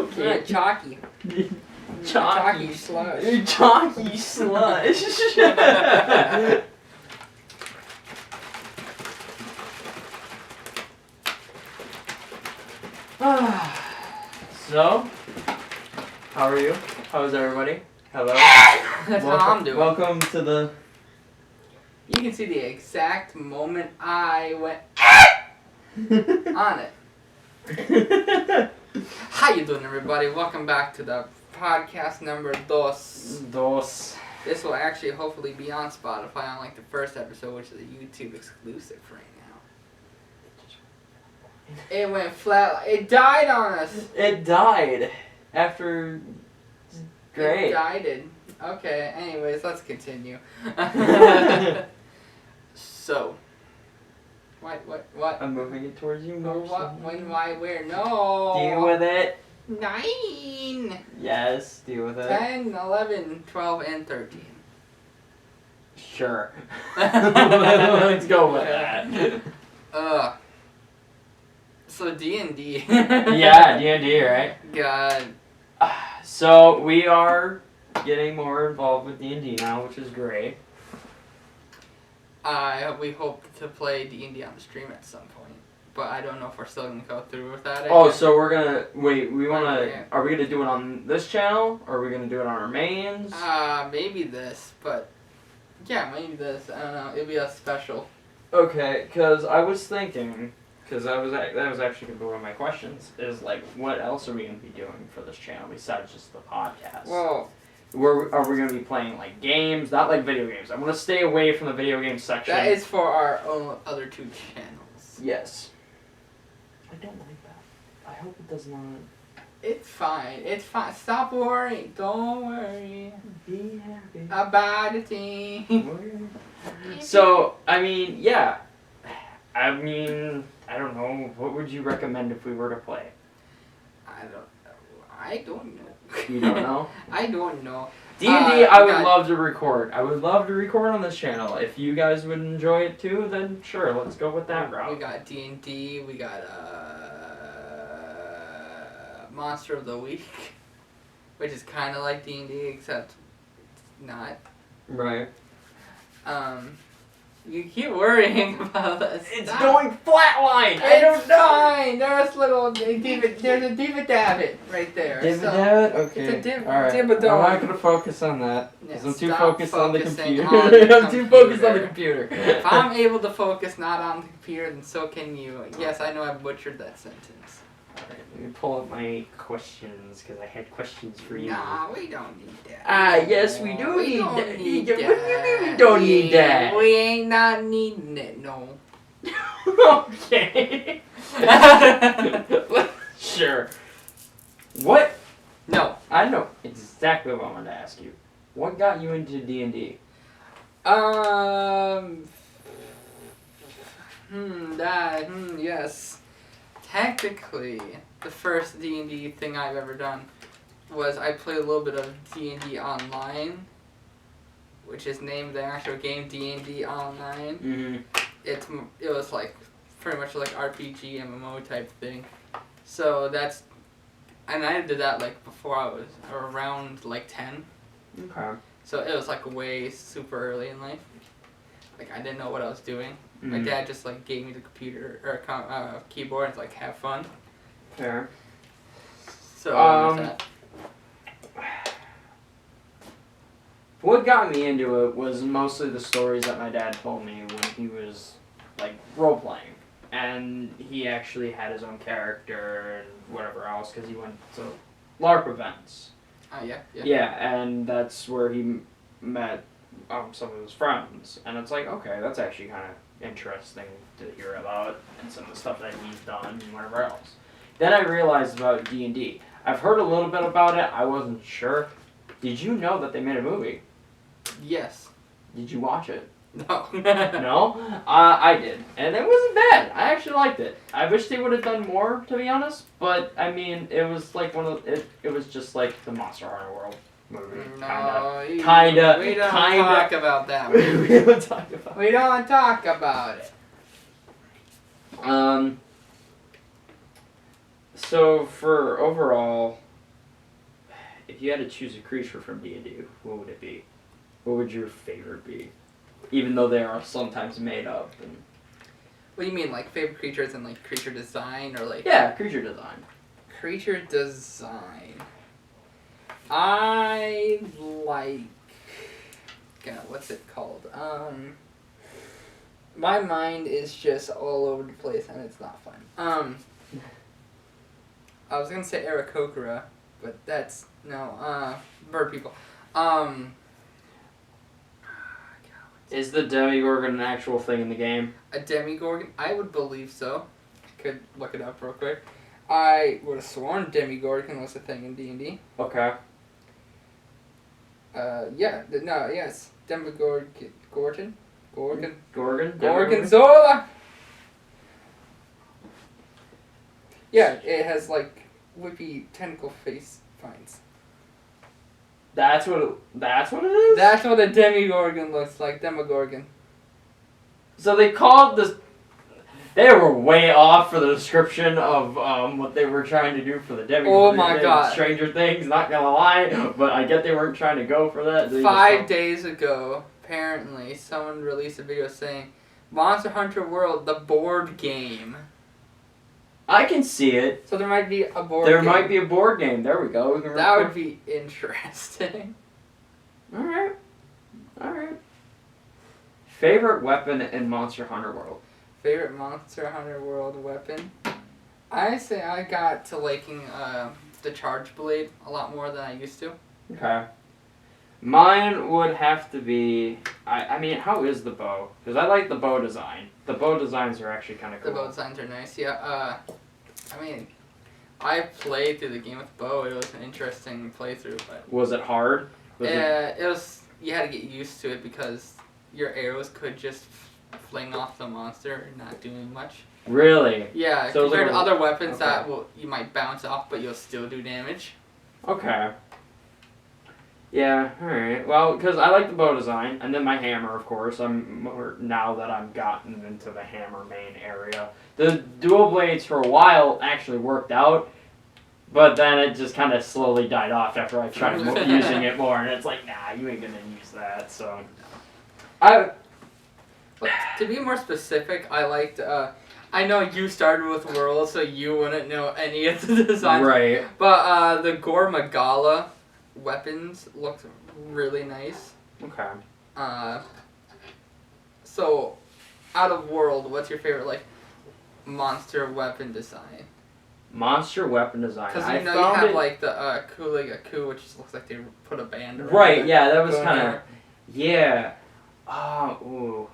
Okay. Chalky. Chalky slush. Chalky slush. So, how are you? How's everybody? Hello. That's how I'm doing. Welcome to the... You can see the exact moment I went on it. How you doing, everybody? Welcome back to the podcast number dos. This will actually hopefully be on Spotify, unlike the first episode, which is a YouTube exclusive right now. It went flat. It died on us. It died after... Great. It died. Okay, anyways, let's continue. So. What? I'm moving it towards you. No, what? When, why, where? No. Deal with it. 9. Yes, deal with it. 10, 11, 12, and 13. Sure. Let's go with that. So D&D. Yeah, D&D, right? God. So we are getting more involved with D&D now, which is great. We hope to play D&D on the stream at some point, but I don't know if we're still gonna go through with that. Oh, so we're gonna wait. We wanna. Yeah. Are we gonna do it on this channel, or are we gonna do it on our mains? Maybe this, but yeah, maybe this. I don't know. It'll be a special. Okay, because I was thinking, that was actually gonna be one of my questions. Is like, what else are we gonna be doing for this channel besides just the podcast? Well. Are we going to be playing, like, games? Not like video games. I want to stay away from the video game section. That is for our own other 2 channels. Yes. I don't like that. I hope it does not... It's fine. It's fine. Stop worrying. Don't worry. Be happy. About a thing. So, I mean, yeah. I don't know. What would you recommend if we were to play? I don't know. You don't know? I don't know. D&D, I would love to record. I would love to record on this channel. If you guys would enjoy it too, then sure, let's go with that route. We got D&D. We got Monster of the Week, which is kind of like D&D except not. Right. You keep worrying about this. It's going flatline. I don't know. Fine. There's there's a Diva David right there. Diva David? Okay. It's a Alright. I'm not going to focus on that. Because I'm too focused on the computer. I'm too focused on the computer. If I'm able to focus not on the computer, then so can you. Yes, I know I butchered that sentence. Alright, let me pull up my questions, because I had questions for you. Nah, we don't need that. Yes, we do we need don't that. Need What do that. you mean we don't need that? We ain't not needing it, no. Okay. Sure. What? No. I know exactly what I wanted to ask you. What got you into D&D? Yes. Technically, the first D&D thing I've ever done was I played a little bit of D&D Online, which is named the actual game D&D Online. Mm-hmm. It was like pretty much like RPG MMO type thing. So and I did that like before I was around like 10. Okay. So it was like way super early in life. Like I didn't know what I was doing. Mm-hmm. My dad just like gave me the computer or keyboard and like have fun. Fair. So that. What got me into it was mostly the stories that my dad told me when he was like role playing, and he actually had his own character and whatever else because he went to LARP events. Yeah. Yeah, and that's where he met some of his friends, and it's like, okay, that's actually kind of interesting to hear about and some of the stuff that he's done and whatever else. Then I realized about D&D. I've heard a little bit about it. I wasn't sure. Did you know that they made a movie? Yes. Did you watch it? No. No? I did. And it wasn't bad. I actually liked it. I wish they would have done more, to be honest. But, I mean, it was like it was just like the Monster Hunter World movie. No. Kinda. We don't talk about that. We don't talk about it. We don't talk about it. So, for overall, if you had to choose a creature from D&D, what would it be? What would your favorite be? Even though they are sometimes made up. And... What do you mean, like favorite creatures and like creature design or like? Yeah, creature design. Creature design. I like. God, what's it called? My mind is just all over the place and it's not fun. I was gonna say Aarakocra, but that's no. Bird people. Is the Demigorgon an actual thing in the game? A Demigorgon? I would believe so. Could look it up real quick. I would have sworn Demigorgon was a thing in D&D. Okay. Yes. Gorgonzola. Yeah, it has like whippy tentacle face vines. That's what it is? That's what a Demigorgon looks like, Demogorgon. So they called this... They were way off for the description of what they were trying to do for the Demigorgon. Oh my god. Stranger Things, not gonna lie, but I get they weren't trying to go for that. 5 days ago, apparently, someone released a video saying, Monster Hunter World, the board game. I can see it. So there might be a board There game. might be a board game. There we go. That would be interesting. Alright. Favorite weapon in Monster Hunter World? Favorite Monster Hunter World weapon? I say I got to liking the Charge Blade a lot more than I used to. Okay. Mine would have to be... I mean, how is the bow? Because I like the bow design. The bow designs are actually kind of cool. The bow designs are nice, yeah. I mean, I played through the game with bow. It was an interesting playthrough, but... Was it hard? It was... You had to get used to it because your arrows could just fling off the monster and not doing much. Really? Yeah, So compared to other weapons okay. that you might bounce off, but you'll still do damage. Okay. Yeah, alright. Well, because I like the bow design, and then my hammer, of course. I'm more, now that I've gotten into the hammer main area. The dual blades for a while actually worked out, but then it just kind of slowly died off after I tried using it more, and it's like, nah, you ain't gonna use that, so... To be more specific, I liked... I know you started with Whirl, so you wouldn't know any of the designs. Right. But the Gore Magala weapons looked really nice. Okay. So, out of World, what's your favorite, like, monster weapon design? Monster weapon design. Because you have, like, the Kuliga-Ku, which just looks like they put a band around Right, it. yeah, that was kind of... Yeah. Ooh.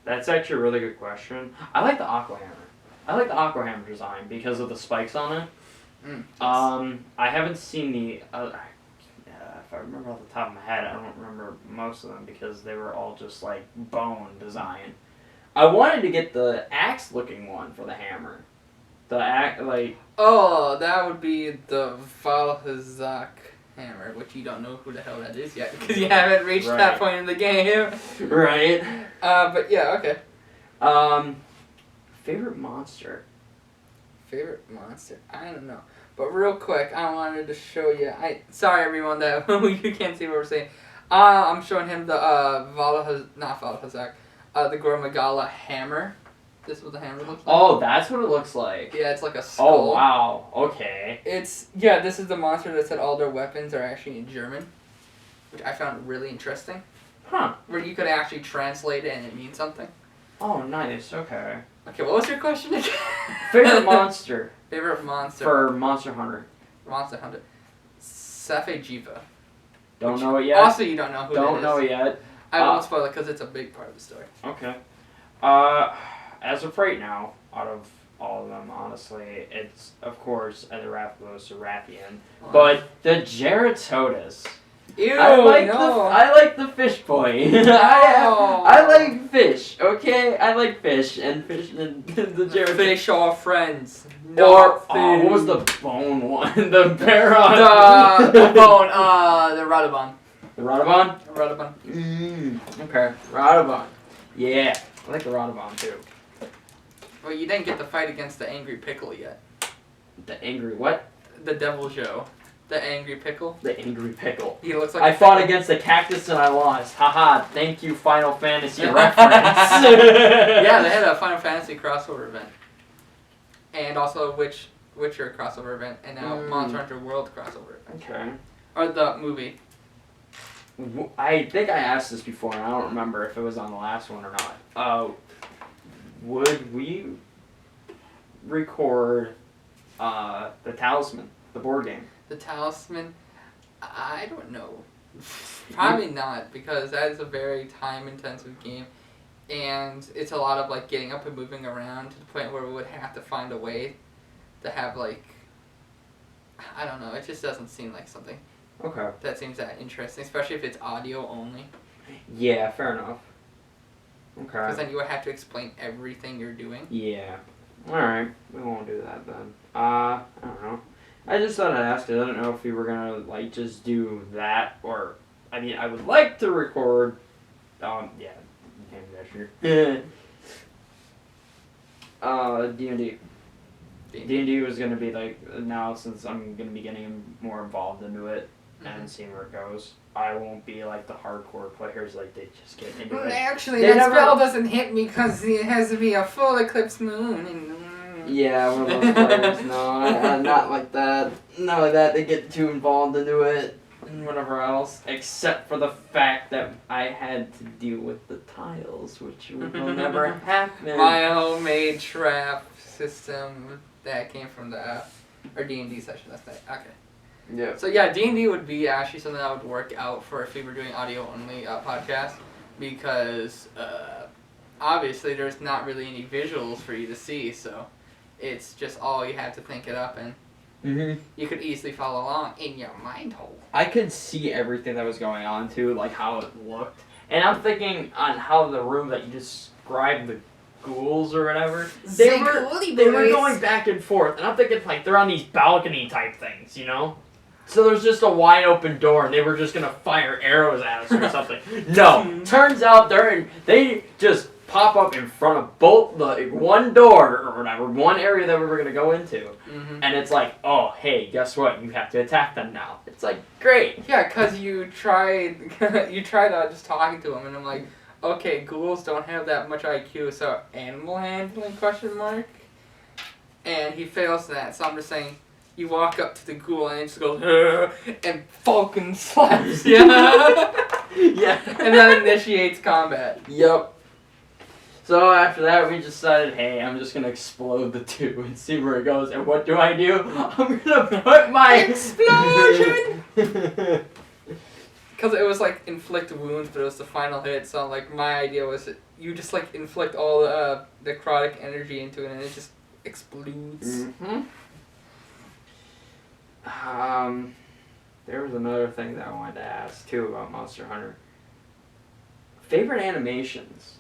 That's actually a really good question. I like the Aqua Hammer. I like the Aqua Hammer design because of the spikes on it. I haven't seen the other... if I remember off the top of my head, I don't remember most of them because they were all just like bone design. I wanted to get the axe-looking one for the hammer. The axe, like... Oh, that would be the Valhazak hammer, which you don't know who the hell that is yet because you haven't reached that point in the game. Right. But yeah, okay. Favorite monster? Favorite monster? I don't know. But real quick, I wanted to show you. Sorry everyone that you can't see what we're saying. I'm showing him the the Gore Magala hammer. This is what the hammer looks like. Oh, that's what it looks like. Yeah, it's like a skull. Oh wow. Okay. This is the monster that said all their weapons are actually in German, which I found really interesting. Huh. Where you could actually translate it and it means something. Oh, nice. Okay. Okay, what was your question again? Favorite monster? Favorite monster? For Monster Hunter. Monster Hunter. Safejiva. Don't know it yet? Also, you don't know who Don't that is. know it yet. I won't spoil it because it's a big part of the story. Okay. As of right now, out of all of them, honestly, it's, of course, Etherathlus Rathian. But the Geratodus. Ew, I like the fish boy. I like fish, okay? I like fish and the Geratodus. Fish are friends. What was the bone one? The Baron. The bone, the Radobon. The Radobon? Radobon. Okay, Radobon. Yeah, I like the Radobon too. Well, you didn't get the fight against the Angry Pickle yet. The angry what? The Devil Joe. The angry pickle. The angry pickle. He looks like I fought against the cactus and I lost. Haha, thank you, Final Fantasy reference. Yeah, they had a Final Fantasy crossover event. And also a Witcher crossover event. And now Monster Hunter World crossover event. Okay. Or the movie. I think I asked this before and I don't remember if it was on the last one or not. Would we record the Talisman, the board game? The Talisman? I don't know. Probably not, because that is a very time-intensive game. And it's a lot of, like, getting up and moving around to the point where we would have to find a way to have, like... I don't know, it just doesn't seem like something Okay. that seems that interesting, especially if it's audio only. Yeah, fair enough. Okay. Because then you would have to explain everything you're doing. Yeah. Alright, we won't do that then. I don't know. I just thought I'd ask it. I don't know if we were gonna, like, just do that, or... I mean, I would like to record... yeah. D&D. D&D was gonna be, like, now since I'm gonna be getting more involved into it and seeing where it goes, I won't be like the hardcore players, like they just get into it. Actually, They that never- spell doesn't hit me because it has to be a full eclipse moon. And, Yeah, one of those players. No, not like that. Not like that. They get too involved into it and whatever else, except for the fact that I had to deal with the tiles, which will never happen. My homemade trap system that came from the our D&D session last night. Okay. Yeah. So yeah, D&D would be actually something that would work out for if we were doing audio only podcast, because obviously there's not really any visuals for you to see, so it's just all you have to think it up and you could easily follow along in your mind hole. I could see everything that was going on too, like how it looked, and I'm thinking on how the room that you described, the ghouls or whatever, they were going back and forth, and I'm thinking like they're on these balcony type things, you know. So there's just a wide open door, and they were just gonna fire arrows at us or something. No, turns out they just pop up in front of both the one door or whatever, one area that we were gonna go into, and it's like, oh hey, guess what? You have to attack them now. It's like great. Yeah, cause you tried just talking to them, and I'm like, okay, ghouls don't have that much IQ, so animal handling ? And he fails that, so I'm just saying. You walk up to the ghoul and it just goes, and Falcon slaps you. Yeah. And that initiates combat. Yep. So after that, we decided, hey, I'm just gonna explode the two and see where it goes. And what do? I'm gonna put my explosion. Because it was like inflict wounds, but it was the final hit. So like my idea was that you just like inflict all the necrotic energy into it, and it just explodes. There was another thing that I wanted to ask too about Monster Hunter. Favorite animations?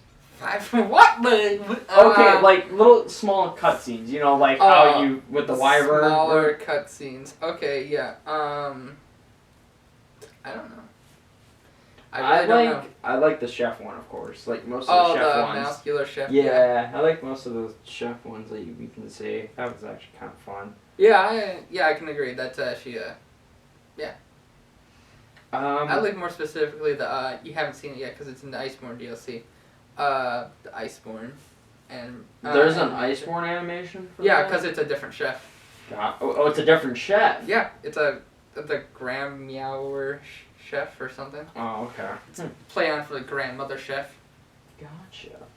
What? Okay, like little small cutscenes. You know, like how you with the wyvern. Smaller cutscenes. Okay, yeah. I don't know. I don't know. I like the chef one, of course. Like most of the chef ones. Muscular chef. Yeah, I like most of the chef ones that you can see. That was actually kind of fun. Yeah, I can agree. That's actually yeah. I like more specifically the you haven't seen it yet because it's in the Iceborne DLC. The Iceborne, and there's an Iceborne animation. Yeah, because it's a different chef. Oh, it's a different chef. Yeah, it's the Graham Meower chef or something. Oh, okay. It's play on for the grandmother chef. Gotcha.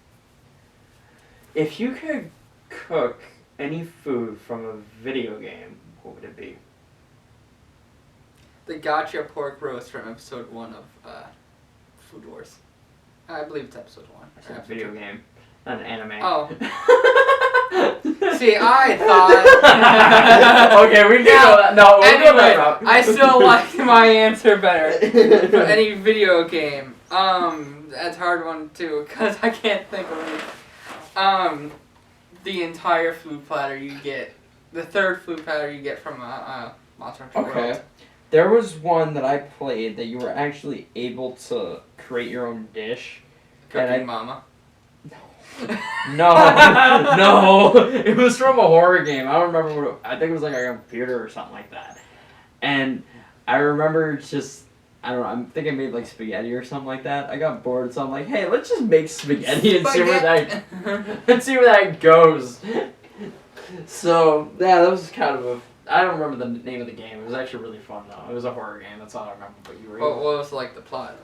If you could cook any food from a video game, what would it be? The Gotcha pork roast from episode 1 of Food Wars. I believe it's episode 1. It's a video game, not an anime. Oh. See, I thought... Okay, we can go that. No, we'll go that route. I still like my answer better. For any video game. That's a hard one too, because I can't think of it. The entire food platter you get, the third food platter you get from Monster Hunter World. Okay. There was one that I played that you were actually able to create your own dish. Cooking Mama. No. It was from a horror game. I don't remember what I think it was like a computer or something like that. And I remember just, I don't know, I think I made like spaghetti or something like that. I got bored, so I'm like, hey, let's just make spaghetti and see where that goes. So, yeah, that was kind of a, I don't remember the name of the game. It was actually really fun though. It was a horror game, that's all I remember. But you were What was like the plot?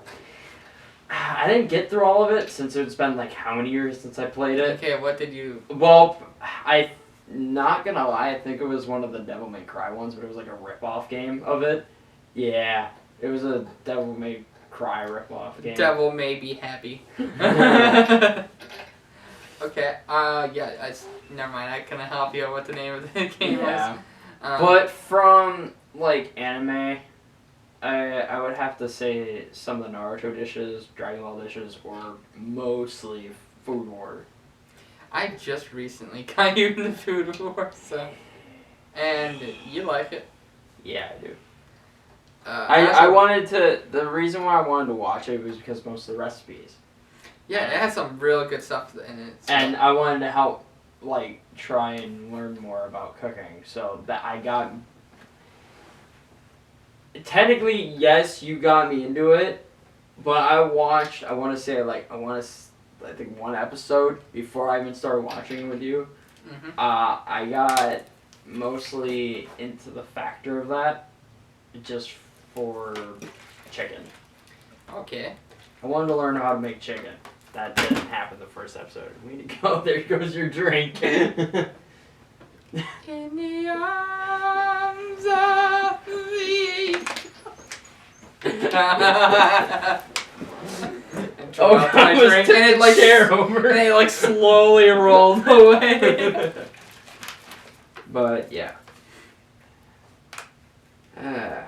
I didn't get through all of it since it's been like how many years since I played it. Okay, what did you... Well, I not gonna lie, I think it was one of the Devil May Cry ones, but it was like a rip-off game of it. Yeah, it was a Devil May Cry rip-off game. Devil may be happy. Okay, yeah, never mind, I couldn't help you what the name of the game was. But from, like, anime, I would have to say some of the Naruto dishes, Dragon Ball dishes, or mostly Food War. I just recently got you into Food War, so... And you like it. Yeah, I do. I wanted to... The reason why I wanted to watch it was because most of the recipes. Yeah, it has some real good stuff in it. So. And I wanted to help, like, try and learn more about cooking. So that I got... Technically, yes, you got me into it. But I watched, I want to say, like, I think one episode before I even started watching with you. Mm-hmm. I got mostly into the factor of that just for chicken. Okay. I wanted to learn how to make chicken. That didn't happen the first episode. We need to go. There goes your drink. In the arms of the... Oh, I was drink, and it like chair over. And it like slowly rolled away. But yeah. Yeah.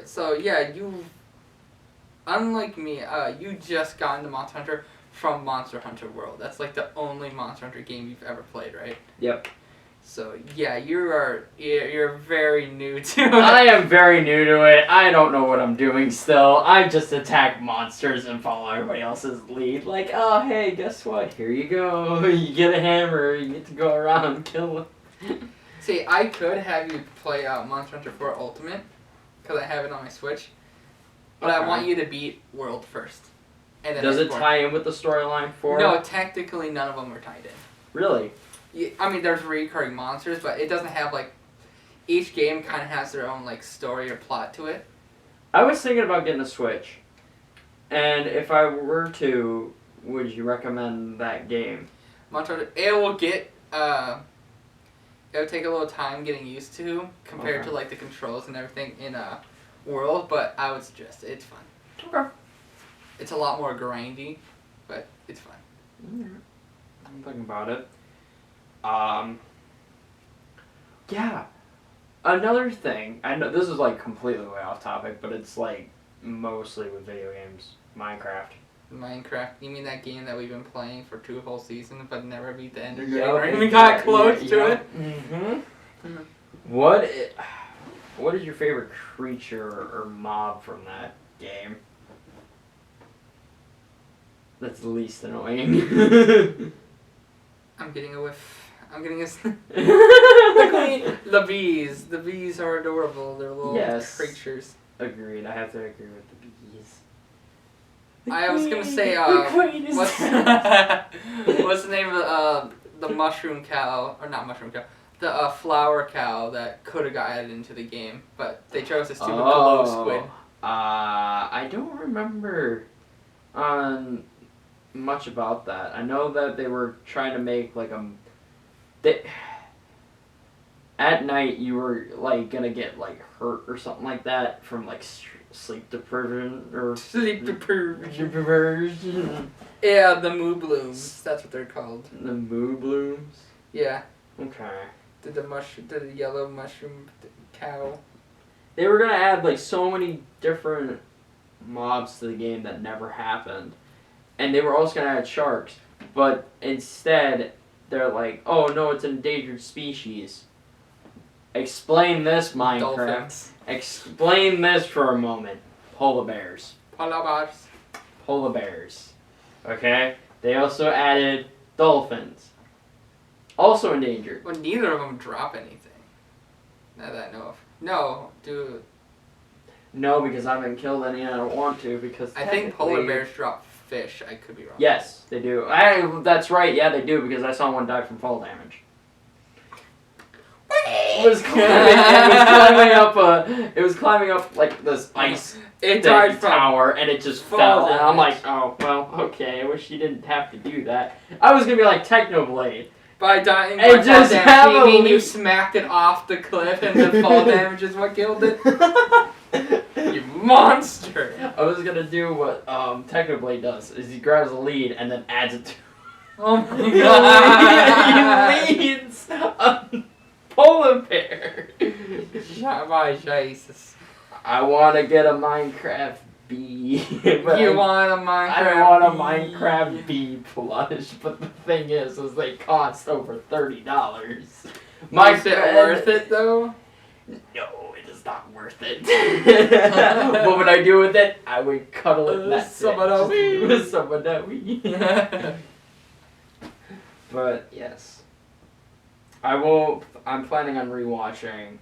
So yeah, you. Unlike me, you just got into Monster Hunter from Monster Hunter World. That's like the only Monster Hunter game you've ever played, right? Yep. So yeah, you're very new to it. I am very new to it. I don't know what I'm doing still. I just attack monsters and follow everybody else's lead. Like, oh hey, guess what? Here you go. You get a hammer. You get to go around and kill them. See, I could have you play Monster Hunter 4 Ultimate, because I have it on my Switch. But I want you to beat World first. And then Does it tie in with the storyline for? No, technically none of them are tied in. Really? I mean, there's recurring monsters, but it doesn't have, like... Each game kind of has their own, like, story or plot to it. I was thinking about getting a Switch. And if I were to, would you recommend that game? Monster Hunter, it will get... It'll take a little time getting used to, compared to, like, the controls and everything in World, but I would suggest it. It's fun. Okay. It's a lot more grindy, but it's fun. I'm thinking about it. Yeah. Another thing, I know this is like completely way off topic, but it's like mostly with video games. Minecraft. Minecraft? You mean that game that we've been playing for 2 whole seasons, but never beat the Ender Yep, Dragon, or even got close to it? Mm-hmm. What is your favorite creature or mob from that game? That's the least annoying. I'm getting a whiff. I'm getting a... The bees. The bees are adorable. They're little creatures. Agreed. I have to agree with the bees. I was gonna say, what's the name of the mushroom cow, or not mushroom cow, the flower cow that could have got added into the game, but they chose this stupid glow squid. I don't remember much about that. I know that they were trying to make like at night you were like gonna get like hurt or something like that from like sleep deprivation or sleep deprivation. Yeah, the moo blooms. That's what they're called. The moo blooms. Yeah. Okay. The yellow mushroom cow. They were gonna add like so many different mobs to the game that never happened, and they were also gonna add sharks, but instead they're like, oh no, it's an endangered species. Explain this, Minecraft. Dolphins. Explain this for a moment. Polar bears. Polar bears. Polar bears. Okay? They also added dolphins. Also endangered. Well, neither of them drop anything. Now that I know of. No, dude. No, because I haven't killed any and I don't want to because I think polar technically- bears drop fish. I could be wrong. Yes, they do. That's right. Yeah, they do because I saw one die from fall damage. It was climbing up like this ice It died thing from tower, and it just fall fell. And I'm damage. like, oh well, okay. I wish you didn't have to do that. I was gonna be like Technoblade. by dying. It By just fall have damage, a you mean you leak. smacked it off the cliff, and the fall damage is what killed it. You monster! I was gonna do what Technoblade does: is he grabs a lead and then adds it to. Oh my god! He leads a polar bear. My Jesus. I want to get a Minecraft bee. But You want a Minecraft? I want a bee? Minecraft bee plush, but the thing is they cost over $30. Is it worth it though? No, it is not worth it. What would I do with it? I would cuddle it. And that's Someone else. it. With someone that we. But yes, I will. I'm planning on rewatching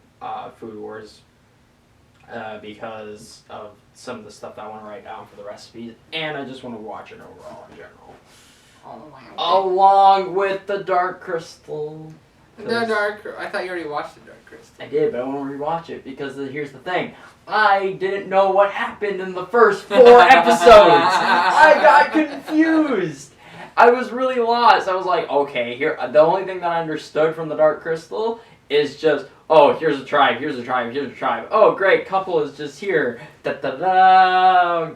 Food Wars because of some of the stuff that I want to write down for the recipes, and I just want to watch it overall in general, Oh my god. along with the Dark Crystal. The Dark. I thought you already watched the Dark Crystal. I did, but I want to rewatch it because here's the thing. I didn't know what happened in the first 4 episodes. I got confused. I was really lost. I was like, okay, here. The only thing that I understood from the Dark Crystal is just, oh, here's a tribe, here's a tribe, here's a tribe. Oh, great, couple is just here. Da da da.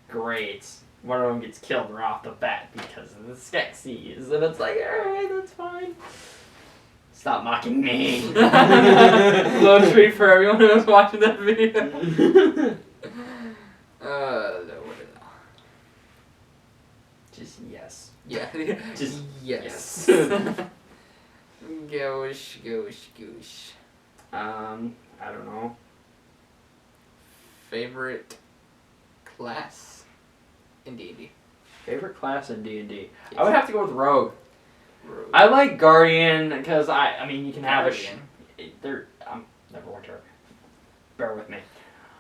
Great. One of them gets killed right off the bat because of the Skeksis, and it's like, alright, that's fine. Stop mocking me. Little treat for everyone who was watching that video. What is that? Just yes. Yeah. Just yes. yes. Goosh. I don't know. Favorite class in D&D? Favorite class in D&D? I would have to go with Rogue. Rogue. I like Guardian because I mean you can have Guardian. they're Neverwinter. Bear with me.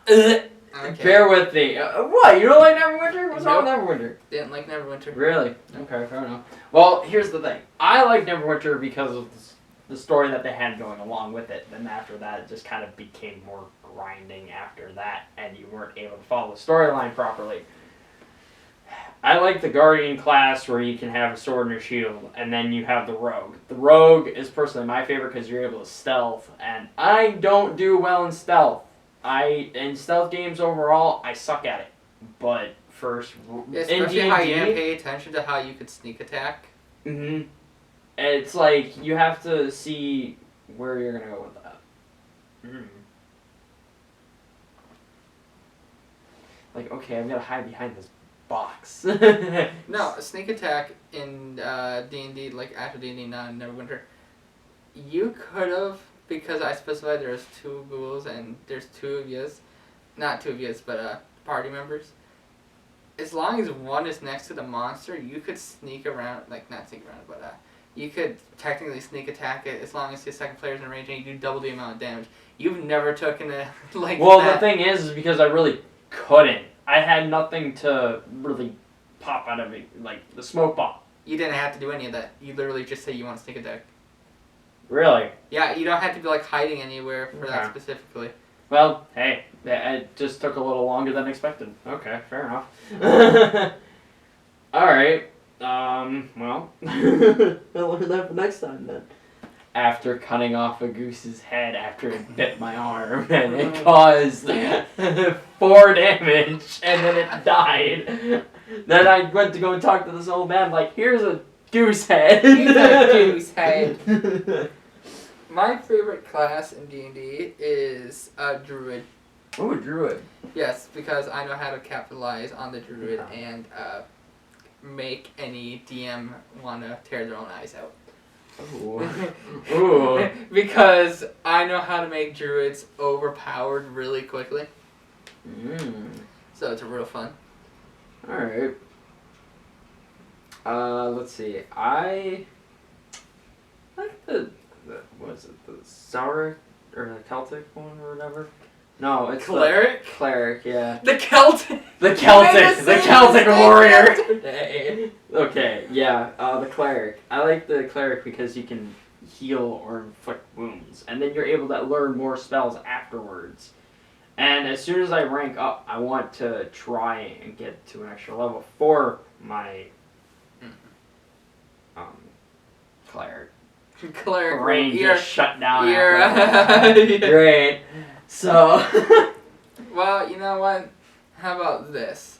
Okay. Bear with me. What? You don't like Neverwinter? What's wrong with Neverwinter? Didn't like Neverwinter. Really? Okay, fair enough. Well, here's the thing. I like Neverwinter because of the story that they had going along with it. Then after that, it just kind of became more grinding after that, and you weren't able to follow the storyline properly. I like the Guardian class where you can have a sword and a shield, and then you have the Rogue. The Rogue is personally my favorite because you're able to stealth, and I don't do well in stealth. In stealth games overall, I suck at it. But first, Yeah, in especially how you didn't D&D, pay attention to how you could sneak attack. it's like you have to see where you're gonna go with that. Like, okay, I'm gonna hide behind this box. No, a sneak attack in D&D, like after D&D, not in Neverwinter. You could have, because I specified there's 2 ghouls and there's 2 of yous. Not 2 of yous, but party members. As long as one is next to the monster, you could sneak around, like not sneak around, but you could technically sneak attack it as long as the second player's in range and you do double the amount of damage. You've never taken it like well, that. the thing is because I really couldn't. I had nothing to really pop out of it, like the smoke bomb. You didn't have to do any of that. You literally just say you want to sneak attack. Really? Yeah, you don't have to be like hiding anywhere for that Okay. specifically. Well, hey, it just took a little longer than expected. Okay, fair enough. Alright, well, I'll learn that for next time then. After cutting off a goose's head after it bit my arm, and it caused 4 damage, and then it died. Then I went to go talk to this old man, like, here's a goose head. Here's a goose head. My favorite class in D&D is a druid. Oh, druid. Yes, because I know how to capitalize on the druid and make any DM want to tear their own eyes out. Ooh. Ooh. Because I know how to make druids overpowered really quickly. So it's real fun. Alright. Let's see. I like the what is it? The or the Celtic one or whatever. No, it's Cleric? the cleric. Yeah. The Celtic. The made Celtic, the the same Celtic mistake warrior. yesterday. Okay, yeah, the cleric. I like the cleric because you can heal or inflict wounds, and then you're able to learn more spells afterwards. And as soon as I rank up, I want to try and get to an extra level for my cleric. Cleric. Brain You're- just shut down. you're- after that. Great. So. Well, you know what? How about this?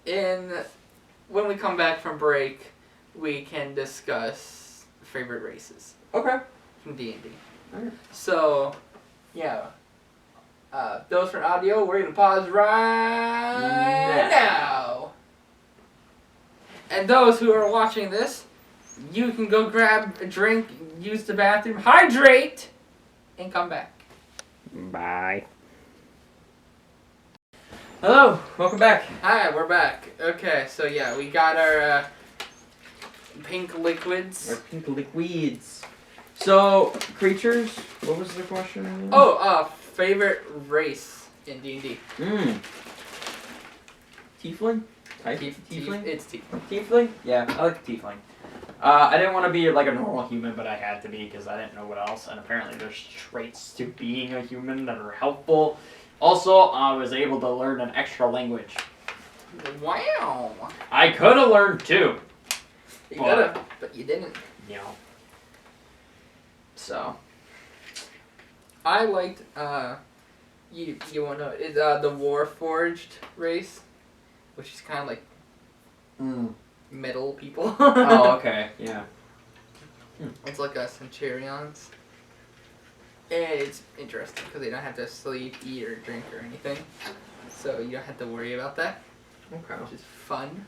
When we come back from break, we can discuss favorite races Okay. from D&D. Alright. So, yeah. Those for audio, we're gonna pause right now. And those who are watching this, you can go grab a drink, use the bathroom, hydrate, and come back. Bye. Hello, welcome back. Hi, we're back. Okay, so yeah, we got our pink liquids. Our pink liquids. So, creatures, what was the question again? Oh, favorite race in D&D. Tiefling? Type? Tiefling? It's tiefling. Tiefling? Yeah, I like the tiefling. I didn't want to be like a normal human, but I had to be because I didn't know what else. And apparently there's traits to being a human that are helpful. Also, I was able to learn an extra language. Wow. I could have learned two. You could've, but you didn't. You know. So. I liked, you wanna know, is the Warforged race, which is kind of like metal people. Oh, okay. Yeah. It's like a Centurions. And it's interesting because they don't have to sleep, eat, or drink or anything. So you don't have to worry about that, Okay. which is fun.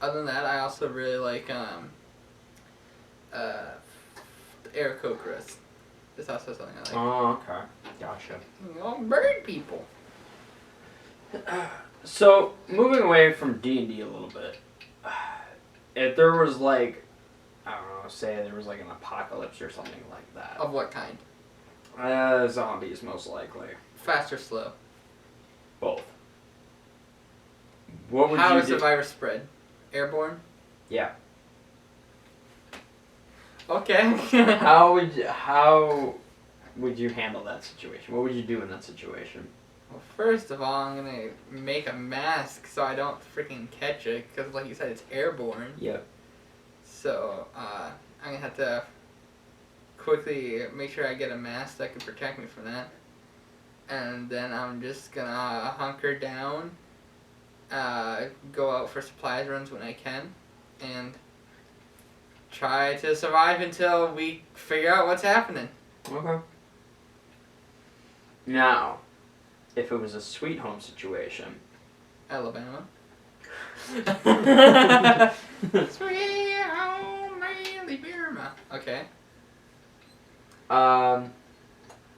Other than that, I also really like the Aarakocras. That's also something I like. Oh, okay. Gotcha. Oh, bird people. So, moving away from D&D a little bit, if there was like, I don't know, say there was like an apocalypse or something like that. Of what kind? Zombies, most likely. Fast or slow? Both. What would How you is do? the virus spread? Airborne? Yeah. Okay. How would you handle that situation? What would you do in that situation? Well, first of all, I'm gonna make a mask so I don't freaking catch it, because like you said, it's airborne. Yep. So, I'm gonna have to quickly make sure I get a mask that can protect me from that. And then I'm just gonna hunker down, go out for supplies runs when I can, and try to survive until we figure out what's happening. Okay. Now, if it was a sweet home situation. Alabama. Sweet home Alabama. Okay.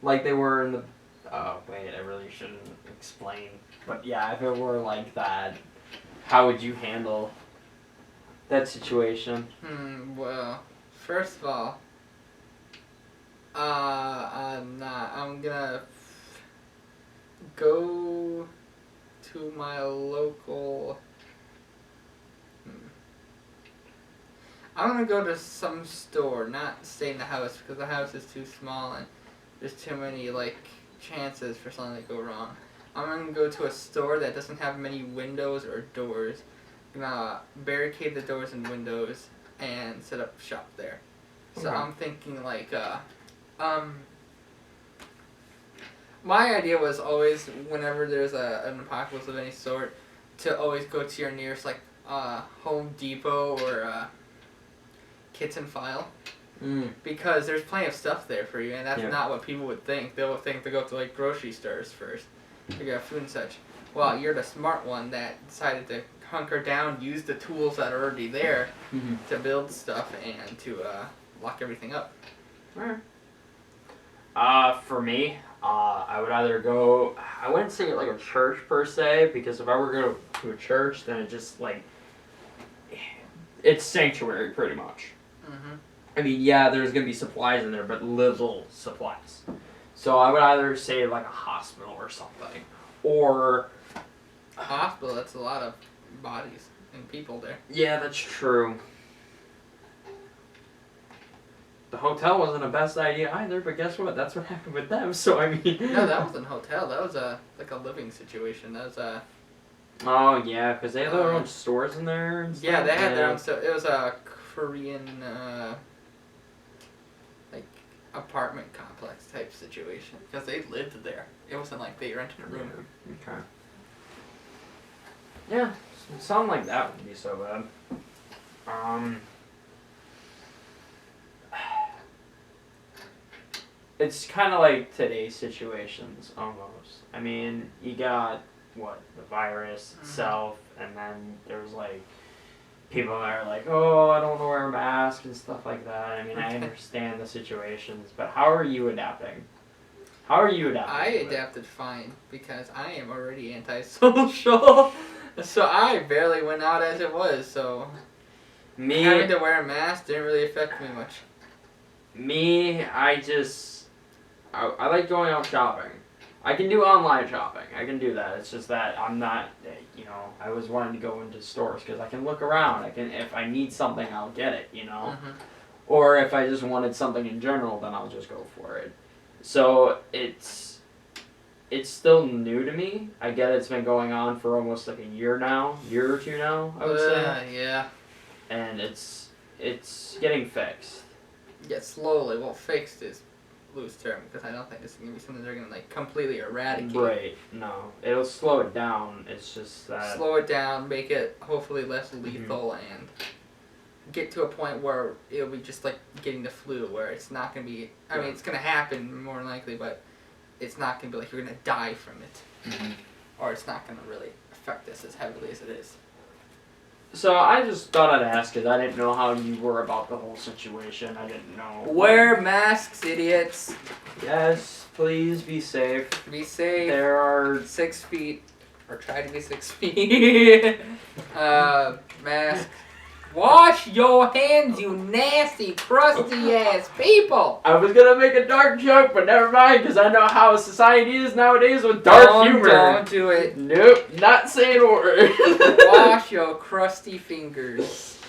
Like they were in the. Oh wait, I really shouldn't explain. But yeah, if it were like that, how would you handle that situation? Well, first of all, I'm gonna go to my local. I'm gonna go to some store, not stay in the house because the house is too small and there's too many like chances for something to go wrong. I'm gonna go to a store that doesn't have many windows or doors. I'm gonna barricade the doors and windows and set up shop there. So Okay. I'm thinking like my idea was always whenever there's an apocalypse of any sort to always go to your nearest like Home Depot or Kits and File. Because there's plenty of stuff there for you, and that's not what people would think. They would think to go to like grocery stores first to get food and such. Well, you're the smart one that decided to hunker down, use the tools that are already there to build stuff and to lock everything up. Alright. For me, I would either go. I wouldn't say like a church per se, because if I were to go to a church, then it just like it's sanctuary pretty much. I mean, yeah, there's gonna be supplies in there, but little supplies. So I would either say like a hospital or something, or A hospital, that's a lot of bodies and people there. yeah, that's true. The hotel wasn't the best idea either, but guess what? That's what happened with them. So I mean, No, that wasn't a hotel. That was like a living situation. That was a oh yeah, because they had their own stores in there. And stuff. yeah. They had their own. So it was a Korean like apartment complex type situation because they lived there. It wasn't like they rented a room. Yeah. Okay. Yeah, something like that wouldn't be so bad. It's kind of like today's situations almost. I mean, you got what the virus itself, and then there's like people that are like, oh, I don't want to wear a mask and stuff like that. I mean, I understand the situations, but how are you adapting? How are you adapting? I adapted fine because I am already antisocial, so I barely went out as it was. So having to wear a mask didn't really affect me much. Me, I like going out shopping. I can do online shopping. I can do that. It's just that I'm not, I was wanting to go into stores because I can look around. If I need something, I'll get it, Mm-hmm. Or if I just wanted something in general, then I'll just go for it. So it's still new to me. I get it's been going on for almost like a year or two now, I would say. Yeah. And it's getting fixed. Yeah, slowly. Well, fixed is loose term because I don't think it's gonna be something they're gonna like completely eradicate. Right. No, it'll slow it down. It's just that Slow it down, make it hopefully less lethal, and get to a point where it'll be just like getting the flu, where it's not gonna be. I mean, it's gonna happen more than likely, but it's not gonna be like you're gonna die from it, or it's not gonna really affect us as heavily as it is. So I just thought I'd ask because I didn't know how you were about the whole situation. I didn't know. Wear masks, idiots. Yes, please be safe. Be safe. There are 6 feet, or try to be 6 feet. Mask. Wash your hands, you nasty, crusty ass people. I was gonna make a dark joke, but never mind because I know how society is nowadays with dark humor. Don't do it. Nope, not saying a word. Wash your crusty fingers.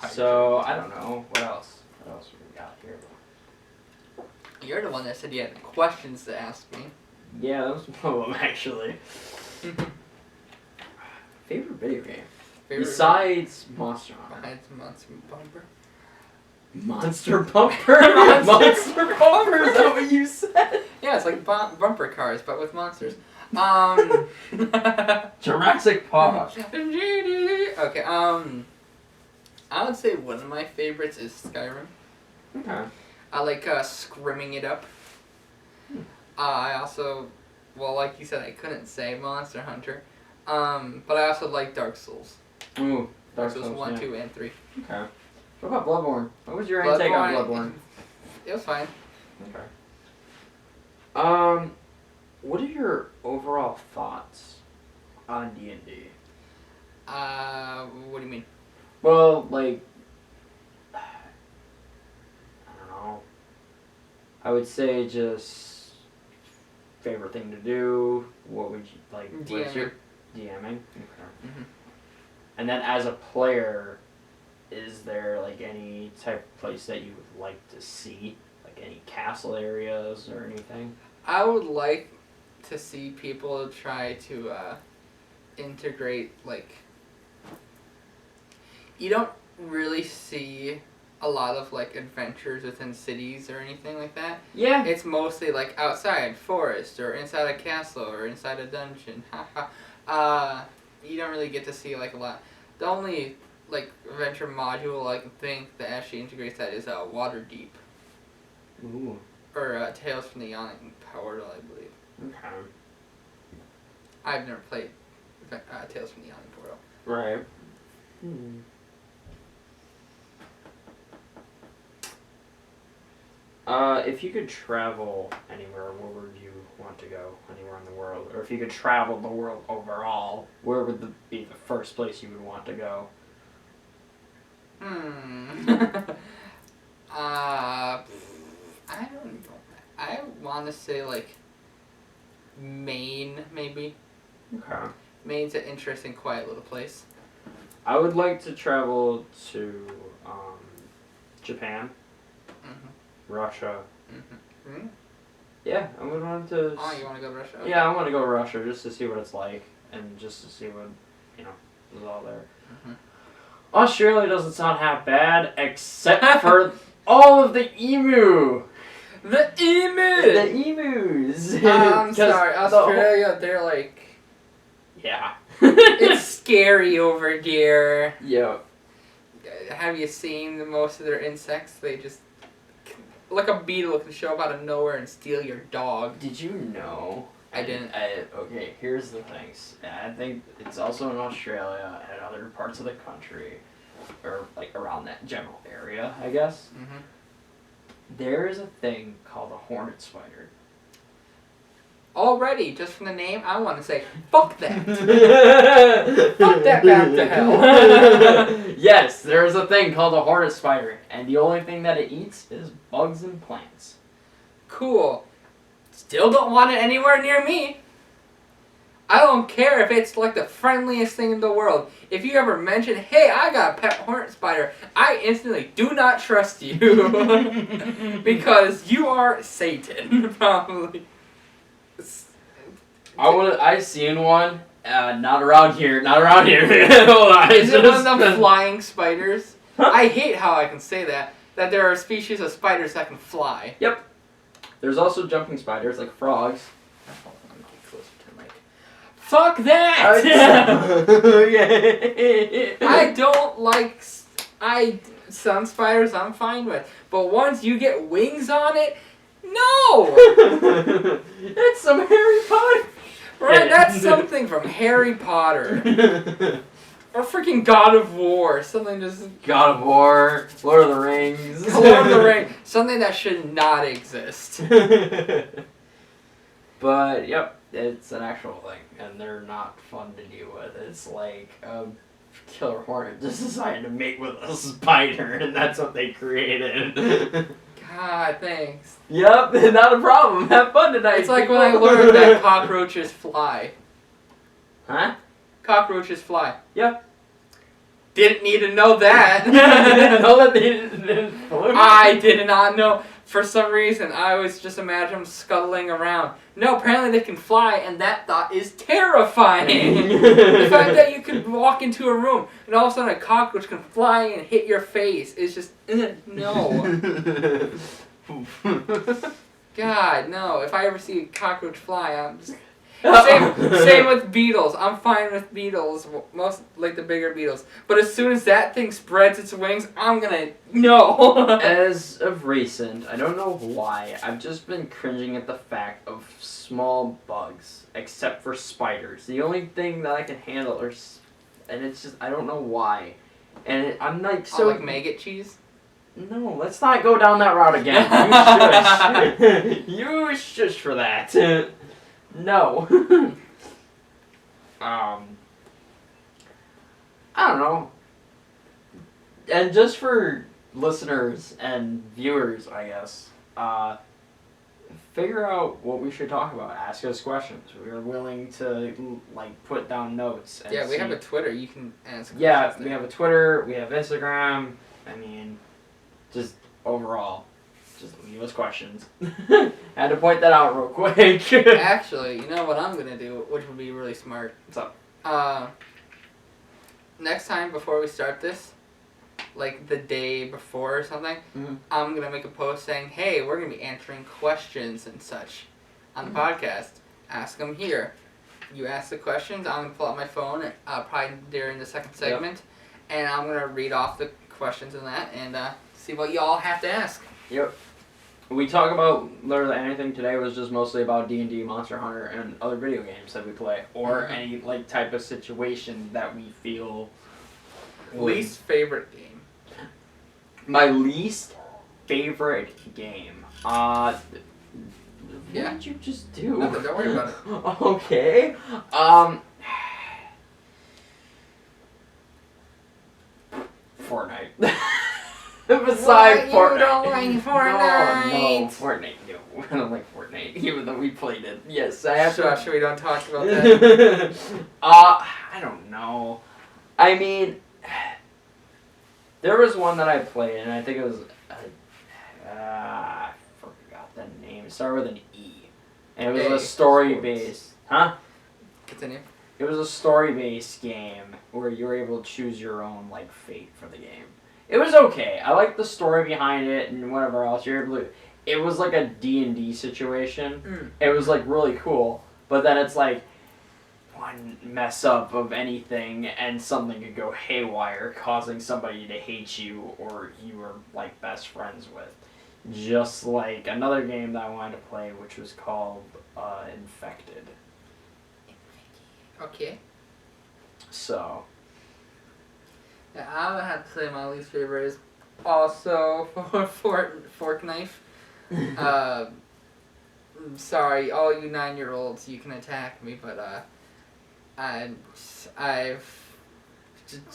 So I don't know what else. What else we got here? You're the one that said you had questions to ask me. Yeah, that was one of them actually. Favorite video game? Besides Monster Hunter. Besides Monster Bumper. Monster Bumper? Monster Bumper? Is that what you said? Yeah, it's like bumper cars, but with monsters. Jurassic Park. Okay, I would say one of my favorites is Skyrim. Okay. I like scrimming it up. I also, well, like you said, I couldn't say Monster Hunter. But I also like Dark Souls. Ooh, Dark Souls 1, 2, and 3. Okay. What about Bloodborne? What was your intake on Bloodborne? It was fine. Okay. What are your overall thoughts on D&D? What do you mean? Well, like, I don't know. I would say just favorite thing to do. What would you like? What's your DMing? Okay. And then as a player, is there like any type of place that you would like to see? Like any castle areas or anything? I would like to see people try to integrate, like, you don't really see a lot of like adventures within cities or anything like that. Yeah. It's mostly like outside, forest, or inside a castle, or inside a dungeon. You don't really get to see like a lot. The only like adventure module I can think that actually integrates that is Waterdeep. Ooh. Or Tales from the Yawning Portal, I believe. Okay. I've never played Tales from the Yawning Portal. Right. If you could travel anywhere, where would you want to go? Anywhere in the world, or if you could travel the world overall, where would be the first place you would want to go? I don't know. I want to say like Maine, maybe. Okay. Maine's an interesting, quiet little place. I would like to travel to Japan, Russia. Hmm? Yeah, I would want to. Oh, you want to go to Russia? Okay. Yeah, I want to go to Russia just to see what it's like and just to see what is all there. Australia doesn't sound half bad, except for all of the emu. The emu! The emus. I'm sorry, Australia, they're like... Yeah. It's scary over here. Yep. Have you seen most of their insects? They just... Like a beetle can show up out of nowhere and steal your dog. Did you know? I didn't. Okay, here's the things. I think it's also in Australia and other parts of the country, or like around that general area, I guess. Mm-hmm. There is a thing called a hornet spider. Already, just from the name, I want to say, fuck that. Fuck that back to hell. Yes, there is a thing called a hornet spider, and the only thing that it eats is bugs and plants. Cool. Still don't want it anywhere near me. I don't care if it's like the friendliest thing in the world. If you ever mention, hey, I got a pet hornet spider, I instantly do not trust you. Because you are Satan, probably. I seen one. Not around here. Not around here. Hold on. Is it one of them flying spiders? I hate how I can say that. That there are species of spiders that can fly. Yep. There's also jumping spiders like frogs. Fuck that! I don't like... Some spiders I'm fine with. But once you get wings on it, no! It's some Harry Potter. Right, that's something from Harry Potter. Or freaking God of War. Something just... God of War, Lord of the Rings. Lord of the Rings. Something that should not exist. But, yep, it's an actual thing, and they're not fun to deal with. It's like a killer hornet just decided to mate with a spider, and that's what they created. God, thanks. Yep, not a problem. Have fun tonight. It's like when I learned that cockroaches fly. Huh? Cockroaches fly. Yep. Didn't need to know that. You didn't know that they didn't fly? I did not know. For some reason, I always just imagine them scuttling around. No, apparently they can fly, and that thought is terrifying. The fact that you can walk into a room, and all of a sudden a cockroach can fly and hit your face is just, no. God, no. If I ever see a cockroach fly, I'm just... Same with beetles. I'm fine with beetles, most like the bigger beetles. But as soon as that thing spreads its wings, I'm gonna no. As of recent, I don't know why, I've just been cringing at the fact of small bugs, except for spiders. The only thing that I can handle are, and it's just I don't know why, and I'm like so like maggot cheese. No, let's not go down that route again. You shush. You shush for that. No. I don't know. And just for listeners and viewers, I guess, figure out what we should talk about. Ask us questions. We are willing to like put down notes. And yeah, we see. have a Twitter. You can ask. Yeah, we have a Twitter. We have Instagram. I mean, just overall. Just leave us questions. Had to point that out real quick. Actually, you know what I'm gonna do, which would be really smart. What's up? Next time before we start this, like the day before or something, I'm gonna make a post saying, "Hey, we're gonna be answering questions and such on the podcast. Ask them here." You ask the questions. I'm gonna pull out my phone, probably during the second segment, and I'm gonna read off the questions in that and see what y'all have to ask. Yep. We talk about literally anything today was just mostly about D&D, Monster Hunter, and other video games that we play, or any like type of situation that we feel. Least favorite game. My least. favorite game. What Yeah. did you just do? Nothing, don't worry about it. Okay. Fortnite. Besides What? Fortnite. You don't like Fortnite? No, Fortnite. No, I don't like Fortnite. Even though we played it. Yes, I have Shush, to. we don't talk about that. I don't know. I mean, there was one that I played, and I think it was. I forgot the name. It started with an E. And it was a story-based. Huh? Continue. It was a story-based game where you were able to choose your own like fate for the game. It was okay. I liked the story behind it and whatever else. You're able to. It was like a D&D situation. It was like really cool. But then it's like one mess up of anything and something could go haywire, causing somebody to hate you or you were like best friends with. Just like another game that I wanted to play, which was called Infected. Okay. So. Yeah, I would have to say my least favorite is also Fork Knife. Sorry, all you 9-year-olds, you can attack me, but I just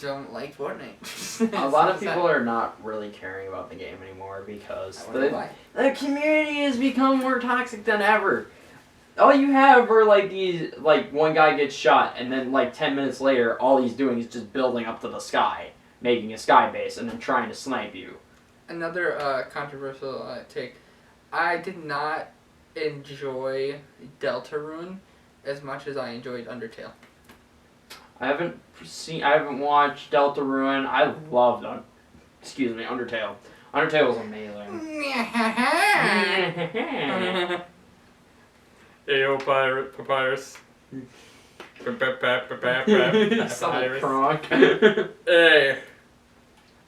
don't like Fortnite. A lot of people are not really caring about the game anymore because the community has become more toxic than ever. All you have are like these, like one guy gets shot and then like 10 minutes later all he's doing is just building up to the sky, making a sky base and then trying to snipe you. Another controversial take. I did not enjoy Deltarune as much as I enjoyed Undertale. I haven't watched Deltarune. I loved Undertale. Undertale was amazing. Ayo, Papyrus. Sound like Hey,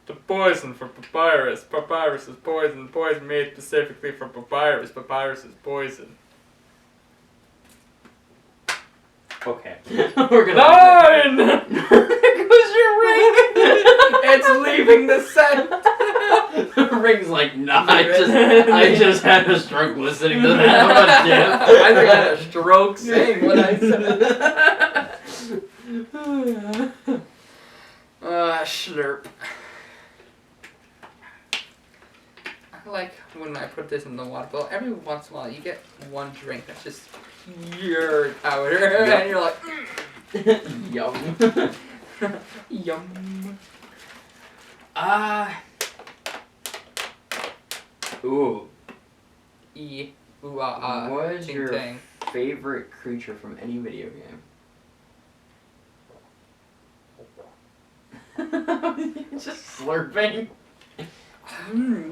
the poison for Papyrus. Papyrus is poison. Poison made specifically for Papyrus. Papyrus is poison. Okay. We're gonna. 9! There goes your ring! It's leaving the set! The ring's like, nah, I just had a stroke listening to that. I'm a dip. I think I had a stroke saying what I said. Slurp. I like when I put this in the water bottle. Every once in a while, you get one drink that's just pure powder, Yep. and you're like, Yum. yum. Ooh. What is your favorite creature from any video game? Just slurping.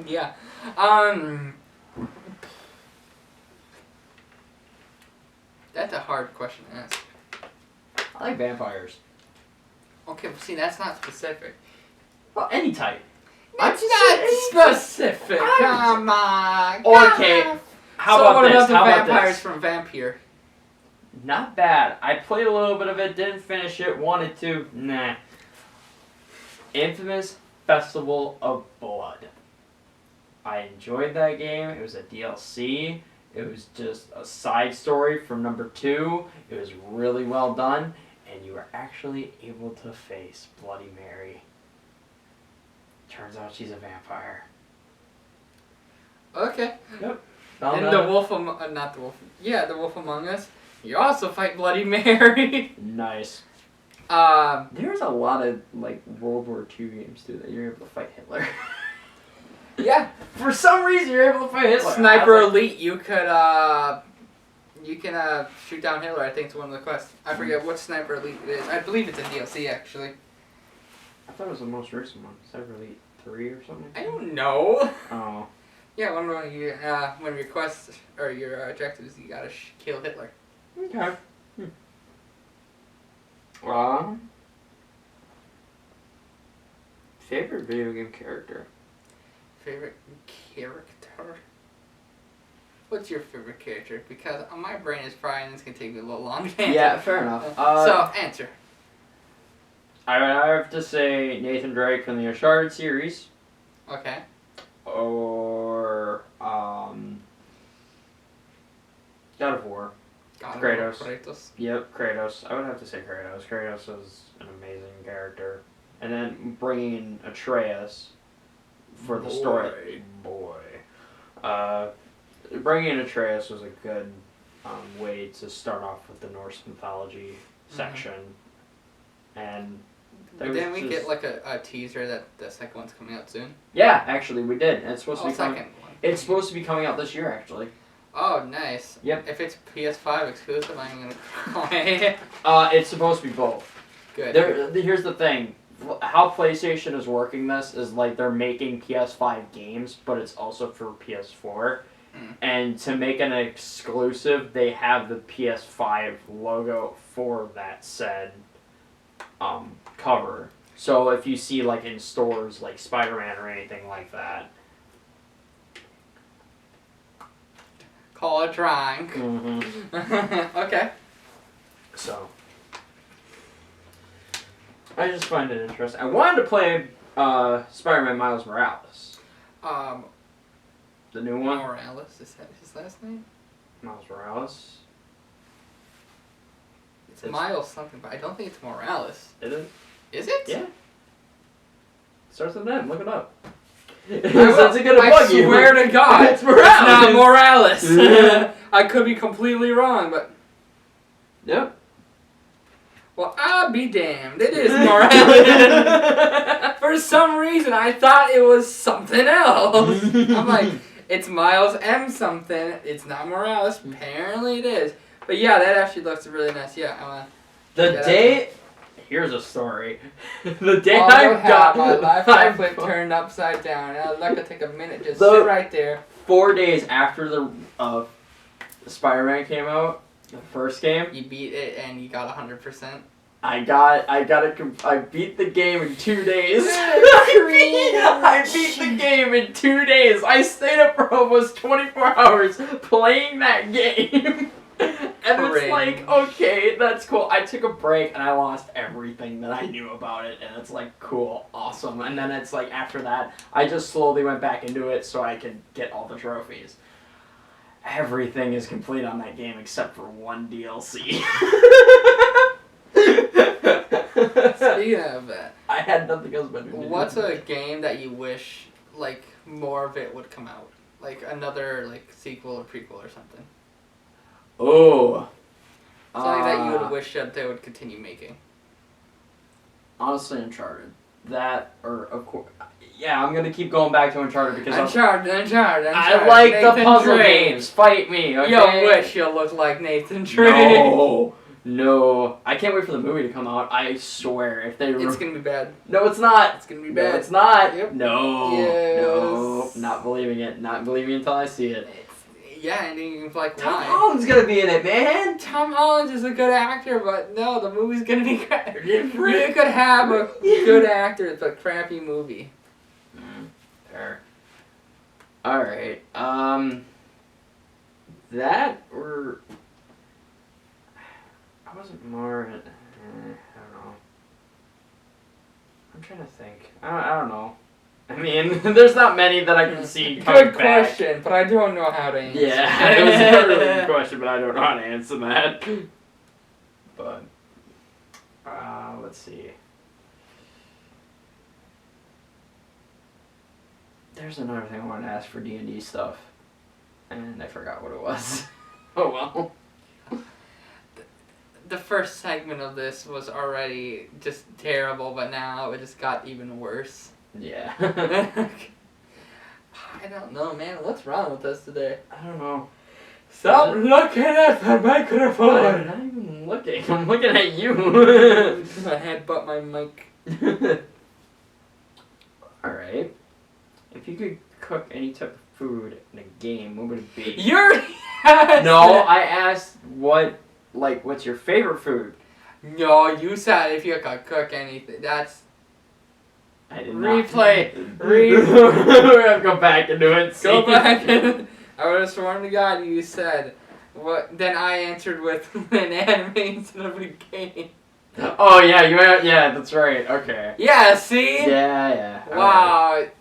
Yeah. That's a hard question to ask. I like vampires. Okay, but see, that's not specific. Well, any type. It's not specific. Come on. Okay. How So about what this? about the How about vampires this? from Vampire? Not bad. I played a little bit of it, didn't finish it, wanted to. Nah. Infamous Festival of Blood. I enjoyed that game. It was a DLC. It was just a side story from number 2. It was really well done. And you were actually able to face Bloody Mary. Turns out she's a vampire. Okay. Found And that- the Wolf not the Wolf. Yeah, the Wolf Among Us. You also fight Bloody Mary. Nice. Um. There's a lot of like World War II games too that you're able to fight Hitler. Yeah. For some reason, you're able to fight Hitler. Sniper I was like, Elite. You can shoot down Hitler. I think it's one of the quests. I forget what Sniper Elite it is. I believe it's a DLC actually. I thought it was the most recent one. Cyber Elite 3 or something. I don't know. Oh. Yeah, one of your one of your quests or your objectives, you gotta kill Hitler. Okay. Favorite video game character? Favorite character? What's your favorite character? Because my brain is fried and it's gonna take me a little long to answer. Yeah, fair enough. So, answer. I have to say Nathan Drake from the Uncharted series. Okay. Or God of War. Kratos. Yep, Kratos. I would have to say Kratos. Kratos is an amazing character. And then bringing in Atreus for the story. Boy. Bringing in Atreus was a good way to start off with the Norse mythology section. And didn't we get like a teaser that the second one's coming out soon? Yeah, actually we did. It's supposed to be second one. It's supposed to be coming out this year, actually. Oh, nice. Yep. If it's PS5 exclusive, I'm gonna play. It's supposed to be both. Good. Here's the thing. How PlayStation is working this is like they're making PS5 games, but it's also for PS4. And to make an exclusive, they have the PS5 logo for that said cover. So if you see like in stores like Spider-Man or anything like that. Call it drunk. Mm-hmm. Okay. So I just find it interesting. I wanted to play Spider-Man Miles Morales. The new one? Morales, is that his last name? Miles Morales. It's Miles something, but I don't think it's Morales. Is it? Is it? Yeah. Starts with an M. Look it up. That's a good bug you. I swear to God, It's Morales. not Morales. I could be completely wrong, but... Yep. Well, I'll be damned. It is Morales. For some reason, I thought it was something else. I'm like, it's Miles M something. It's not Morales. Apparently it is. But yeah, that actually looks really nice. Yeah, Here's a story. The day I got my life flip turned upside down, and I was like to take a minute, just sit right there. 4 days after the Spider-Man came out, the first game. You beat it and you got 100%. I beat the game in 2 days. I beat the game in 2 days. I stayed up for almost 24 hours playing that game. And it's like, okay, that's cool. I took a break and I lost everything that I knew about it. And it's like, cool, awesome. And then it's like, after that, I just slowly went back into it so I could get all the trophies. Everything is complete on that game except for one DLC. Speaking of that, I had nothing else but to do. What's a game that you wish, like, more of it would come out? Like, another, like, sequel or prequel or something? Oh. Something that you would wish that they would continue making. Honestly, Uncharted. That, or, of course... Yeah, I'm gonna keep going back to Uncharted because Uncharted. I like Nathan the puzzle Drake. games. Fight me, okay? You wish you looked like Nathan Drake. No. I can't wait for the movie to come out. I swear, if they... It's gonna be bad. No, it's not. It's gonna be bad. No, it's not. Yep. No. Yes. No. Not believing it. Not believing it until I see it. Yeah, and you can like, Tom why? Holland's gonna be in it, man. Tom Holland is a good actor, but no, the movie's gonna be good. You could have a good actor, it's a crappy movie. Fair. Alright, that or... I wasn't more... I don't know. I'm trying to think. I don't know. I mean, there's not many that I can see coming Good question, but I don't know how to answer. Yeah, it was a really good question, but I don't know how to answer that. But, let's see. There's another thing I wanted to ask for D&D stuff, and I forgot what it was. Oh well. The first segment of this was already just terrible, but now it just got even worse. Yeah. I don't know, man. What's wrong with us today? I don't know. Stop looking at the microphone! I'm not even looking. I'm looking at you. My head butt my mic. Alright. If you could cook any type of food in a game, what would it be? You're... No, I asked what's your favorite food? No, you said if you could cook anything. That's... I did Replay. not. We're gonna go back into it. Go back. I would have sworn to God you said what. Then I answered with an anime instead of a game. Oh yeah, yeah, that's right. Okay. Yeah. See. Yeah. Wow. Right.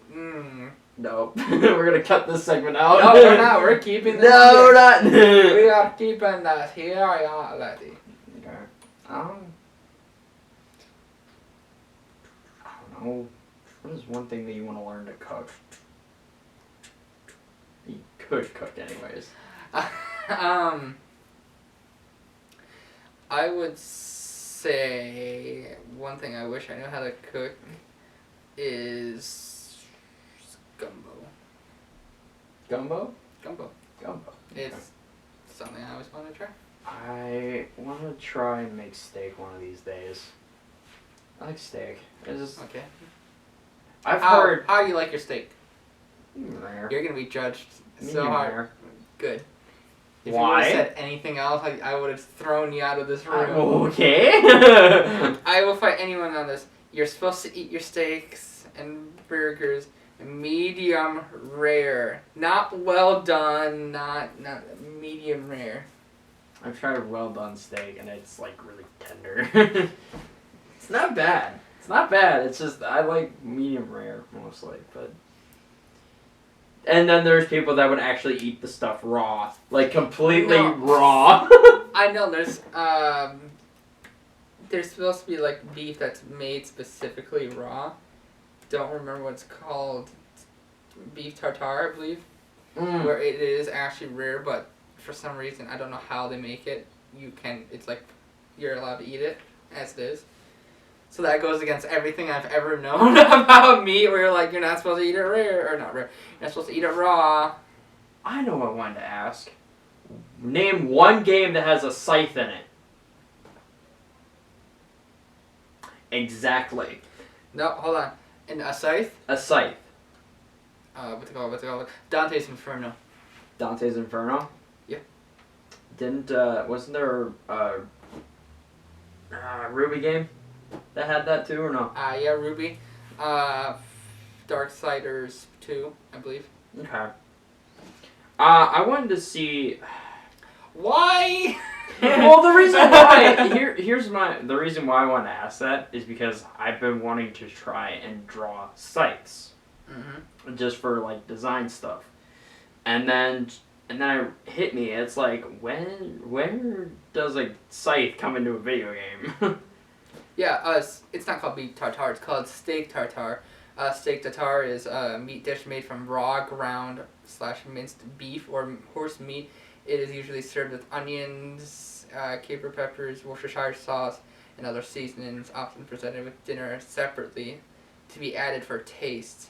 Nope. We're gonna cut this segment out. No, we're not. We're keeping this No, here. we're not. We are keeping that here, yeah, lady. Okay. I don't know. What is one thing that you want to learn to cook? You could cook anyways. I would say one thing I wish I knew how to cook is gumbo. Gumbo? Gumbo. Gumbo. It's something I always want to try. I want to try and make steak one of these days. I like steak. It's just, Okay. I've How heard. how you like your steak? Rare. You're gonna be judged so Medium hard. rare. Good. If Why? you would have said anything else, I would have thrown you out of this room. Okay. I will fight anyone on this. You're supposed to eat your steaks and burgers medium rare, not well done, not medium rare. I've tried a well done steak and it's like really tender. It's not bad. It's not bad. It's just I like medium rare mostly, but. And then there's people that would actually eat the stuff raw, like completely No. raw. I know there's supposed to be like beef that's made specifically raw. Don't remember what it's called. Beef tartare, I believe. Where it is actually rare, but for some reason I don't know how they make it. It's like you're allowed to eat it as it is. So that goes against everything I've ever known about meat, where you're like, you're not supposed to eat it rare, or not rare, you're not supposed to eat it raw. I know what I wanted to ask. Name one game that has a scythe in it. Exactly. No, hold on. And a scythe? A scythe. What's it called? Dante's Inferno. Dante's Inferno? Yeah. Wasn't there a Ruby game that had that too, or no? Yeah, Ruby. Darksiders 2, I believe. Okay. I wanted to see. Why? Well, the reason why the reason why I want to ask that is because I've been wanting to try and draw scythes, just for like design stuff, and then it hit me. It's like where does a scythe come into a video game? Yeah, it's not called beef tartare, it's called steak tartare. Steak tartare is a meat dish made from raw ground/minced beef or horse meat. It is usually served with onions, caper peppers, Worcestershire sauce, and other seasonings, often presented with dinner separately to be added for taste.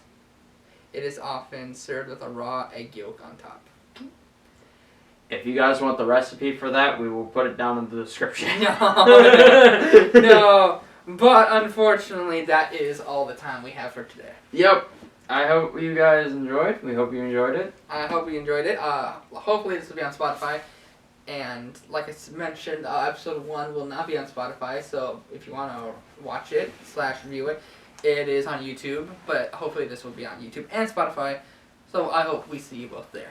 It is often served with a raw egg yolk on top. If you guys want the recipe for that, we will put it down in the description. No, but unfortunately, that is all the time we have for today. Yep. I hope you guys enjoyed. We hope you enjoyed it. I hope you enjoyed it. Hopefully this will be on Spotify. And like I mentioned, episode 1 will not be on Spotify. So if you want to watch it / view it, it is on YouTube. But hopefully this will be on YouTube and Spotify. So I hope we see you both there.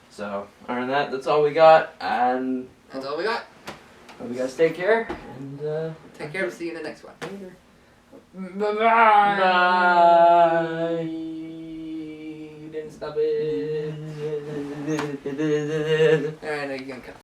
So, other than that, that's all we got. And That's all we got. hope you guys take care. And Take care. We'll see you in the next one. later. Bye-bye. Bye. You didn't stop it. Alright, now you can cut.